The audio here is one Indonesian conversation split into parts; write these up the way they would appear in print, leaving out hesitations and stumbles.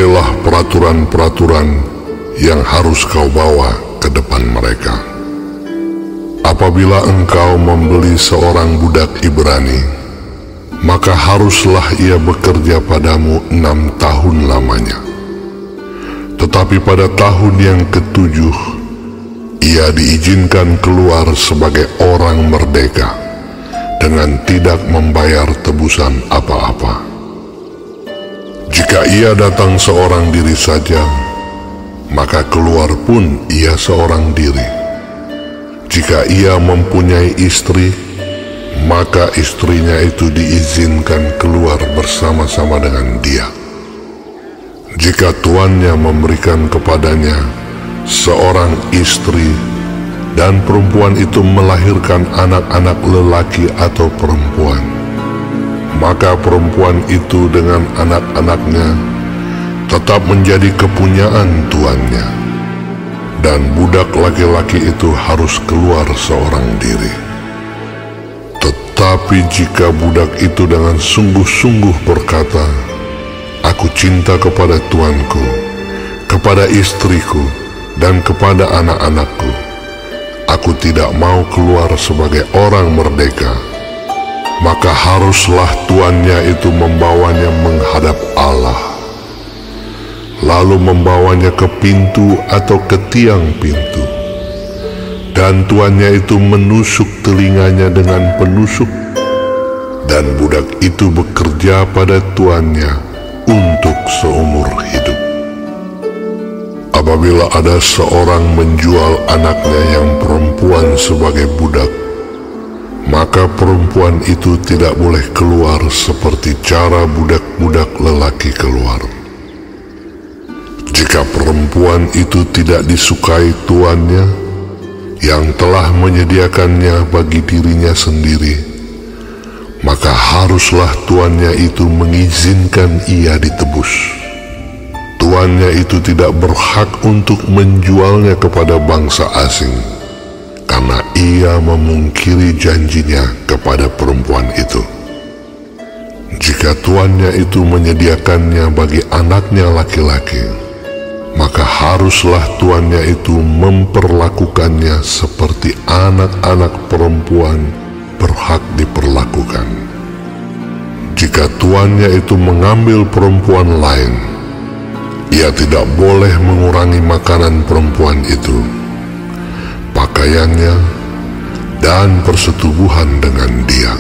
inilah peraturan-peraturan yang harus kau bawa ke depan mereka. Apabila engkau membeli seorang budak Ibrani, maka haruslah ia bekerja padamu 6 tahun lamanya. Tetapi pada tahun yang ke-7, ia diizinkan keluar sebagai orang merdeka dengan tidak membayar tebusan apa-apa. Jika ia datang seorang diri saja, maka keluar pun ia seorang diri. Jika ia mempunyai istri, maka istrinya itu diizinkan keluar bersama-sama dengan dia. Jika tuannya memberikan kepadanya seorang istri dan perempuan itu melahirkan anak-anak lelaki atau perempuan, maka perempuan itu dengan anak-anaknya tetap menjadi kepunyaan tuannya, dan budak laki-laki itu harus keluar seorang diri. Tetapi jika budak itu dengan sungguh-sungguh berkata, "Aku cinta kepada tuanku, kepada istriku, dan kepada anak-anakku. Aku tidak mau keluar sebagai orang merdeka," maka haruslah tuannya itu membawanya menghadap Allah, lalu membawanya ke pintu atau ke tiang pintu. Dan tuannya itu menusuk telinganya dengan penusuk, dan budak itu bekerja pada tuannya untuk seumur hidup. Apabila ada seorang menjual anaknya yang perempuan sebagai budak, maka perempuan itu tidak boleh keluar seperti cara budak-budak lelaki keluar. Jika perempuan itu tidak disukai tuannya yang telah menyediakannya bagi dirinya sendiri, maka haruslah tuannya itu mengizinkan ia ditebus. Tuannya itu tidak berhak untuk menjualnya kepada bangsa asing, karena ia memungkiri janjinya kepada perempuan itu. Jika tuannya itu menyediakannya bagi anaknya laki-laki, maka haruslah tuannya itu memperlakukannya seperti anak-anak perempuan berhak diperlakukan. Jika tuannya itu mengambil perempuan lain, ia tidak boleh mengurangi makanan perempuan itu, pakaiannya, dan persetubuhan dengan dia.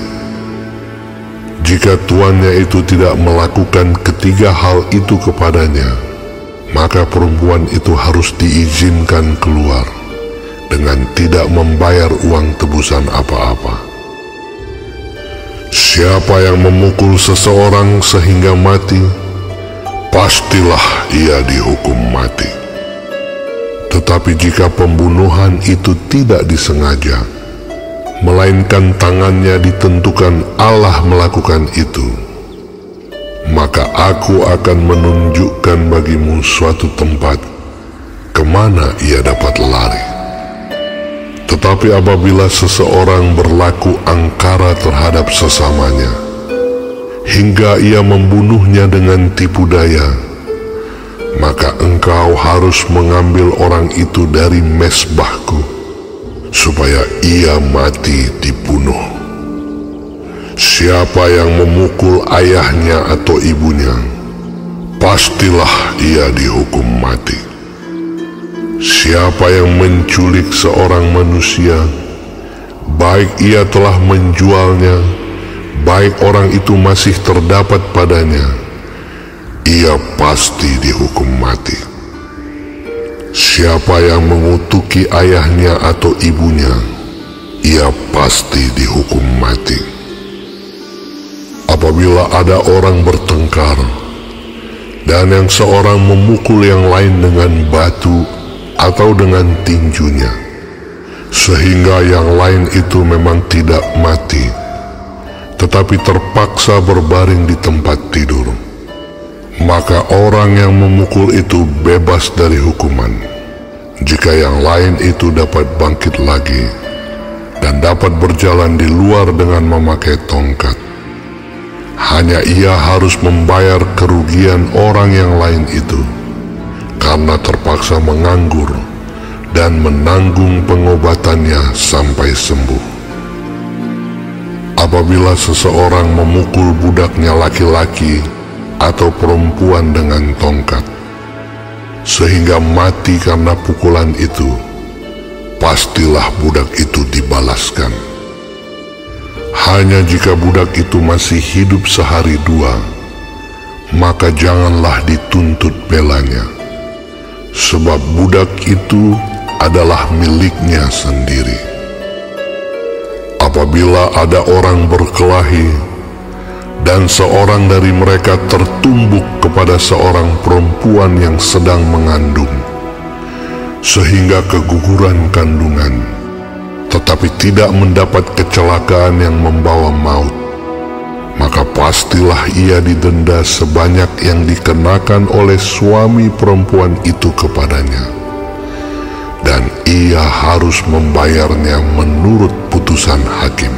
Jika tuannya itu tidak melakukan ketiga hal itu kepadanya, maka perempuan itu harus diizinkan keluar dengan tidak membayar uang tebusan apa-apa. Siapa yang memukul seseorang sehingga mati, pastilah ia dihukum mati. Tetapi jika pembunuhan itu tidak disengaja, melainkan tangannya ditentukan Allah melakukan itu, maka aku akan menunjukkan bagimu suatu tempat kemana ia dapat lari. Tetapi apabila seseorang berlaku angkara terhadap sesamanya, hingga ia membunuhnya dengan tipu daya, maka engkau harus mengambil orang itu dari mezbahku, supaya ia mati dibunuh. Siapa yang memukul ayahnya atau ibunya, pastilah ia dihukum mati. Siapa yang menculik seorang manusia, baik ia telah menjualnya, baik orang itu masih terdapat padanya, ia pasti dihukum mati. Siapa yang mengutuki ayahnya atau ibunya, ia pasti dihukum mati. Apabila ada orang bertengkar, dan yang seorang memukul yang lain dengan batu atau dengan tinjunya, sehingga yang lain itu memang tidak mati, tetapi terpaksa berbaring di tempat tidur, maka orang yang memukul itu bebas dari hukuman, jika yang lain itu dapat bangkit lagi dan dapat berjalan di luar dengan memakai tongkat. Hanya ia harus membayar kerugian orang yang lain itu karena terpaksa menganggur dan menanggung pengobatannya sampai sembuh. Apabila seseorang memukul budaknya laki-laki atau perempuan dengan tongkat, sehingga mati karena pukulan itu, pastilah budak itu dibalaskan. Hanya jika budak itu masih hidup sehari dua, maka janganlah dituntut belanya, sebab budak itu adalah miliknya sendiri. Apabila ada orang berkelahi dan seorang dari mereka tertumbuk kepada seorang perempuan yang sedang mengandung, sehingga keguguran kandungan, tetapi tidak mendapat kecelakaan yang membawa maut, maka pastilah ia didenda sebanyak yang dikenakan oleh suami perempuan itu kepadanya, dan ia harus membayarnya menurut putusan hakim.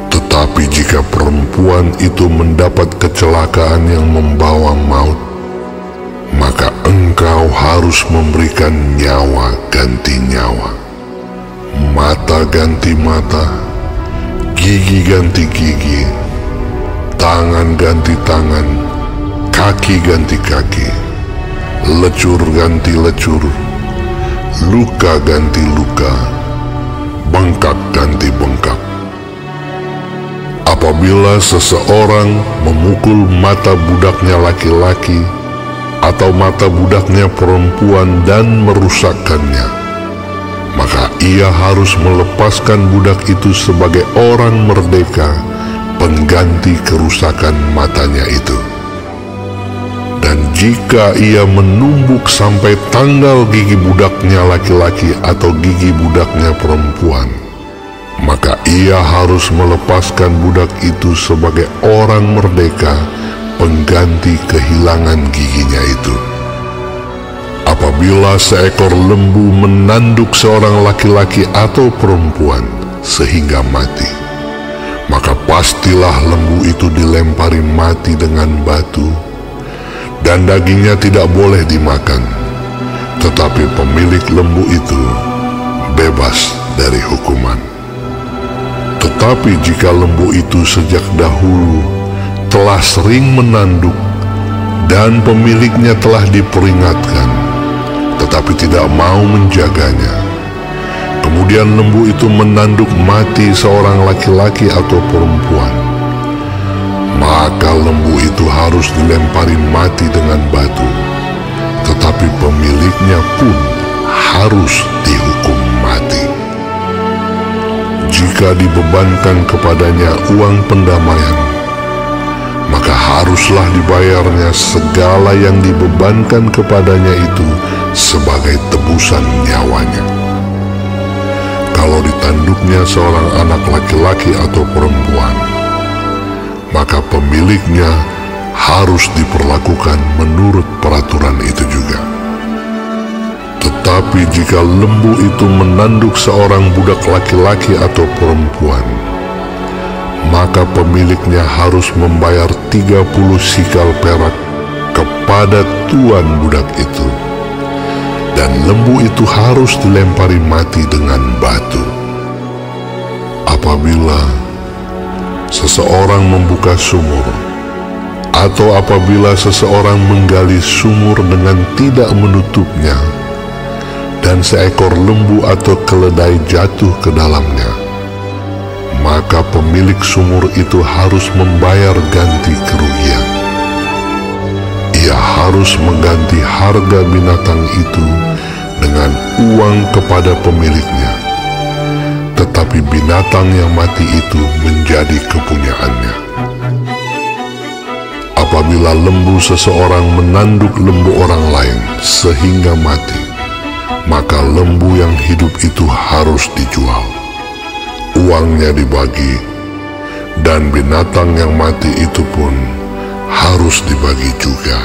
Tetapi jika perempuan itu mendapat kecelakaan yang membawa maut, maka engkau harus memberikan nyawa ganti nyawa, mata ganti mata, gigi ganti gigi, tangan ganti tangan, kaki ganti kaki, lecur ganti lecur, luka ganti luka, bengkak ganti bengkak. Apabila seseorang memukul mata budaknya laki-laki atau mata budaknya perempuan dan merusakkannya, maka ia harus melepaskan budak itu sebagai orang merdeka pengganti kerusakan matanya itu. Dan jika ia menumbuk sampai tanggal gigi budaknya laki-laki atau gigi budaknya perempuan, maka ia harus melepaskan budak itu sebagai orang merdeka pengganti kehilangan giginya itu. Apabila seekor lembu menanduk seorang laki-laki atau perempuan sehingga mati, maka pastilah lembu itu dilempari mati dengan batu, dan dagingnya tidak boleh dimakan, tetapi pemilik lembu itu bebas dari hukuman. Tetapi jika lembu itu sejak dahulu telah sering menanduk dan pemiliknya telah diperingatkan, tetapi tidak mau menjaganya, kemudian lembu itu menanduk mati seorang laki-laki atau perempuan, maka lembu itu harus dilempari mati dengan batu, tetapi pemiliknya pun harus dihukum mati. Jika dibebankan kepadanya uang pendamaian, maka haruslah dibayarnya segala yang dibebankan kepadanya itu sebagai tebusan nyawanya. Kalau ditanduknya seorang anak laki-laki atau perempuan, maka pemiliknya harus diperlakukan menurut peraturan itu juga. Tetapi jika lembu itu menanduk seorang budak laki-laki atau perempuan, maka pemiliknya harus membayar 30 sikal perak kepada tuan budak itu, dan lembu itu harus dilempari mati dengan batu. Apabila seseorang membuka sumur, atau apabila seseorang menggali sumur dengan tidak menutupnya, dan seekor lembu atau keledai jatuh ke dalamnya, maka pemilik sumur itu harus membayar ganti kerugian. Ia harus mengganti harga binatang itu dengan uang kepada pemiliknya, tetapi binatang yang mati itu menjadi kepunyaannya. Apabila lembu seseorang menanduk lembu orang lain sehingga mati, maka lembu yang hidup itu harus dijual, uangnya dibagi, dan binatang yang mati itu pun harus dibagi juga.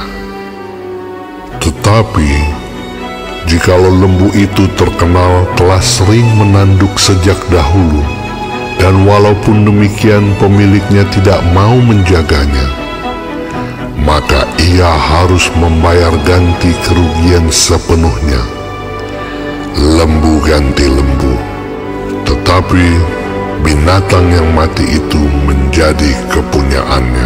Tetapi jikalau lembu itu terkenal telah sering menanduk sejak dahulu dan walaupun demikian pemiliknya tidak mau menjaganya, maka ia harus membayar ganti kerugian sepenuhnya. Lembu ganti lembu, tetapi binatang yang mati itu menjadi kepunyaannya.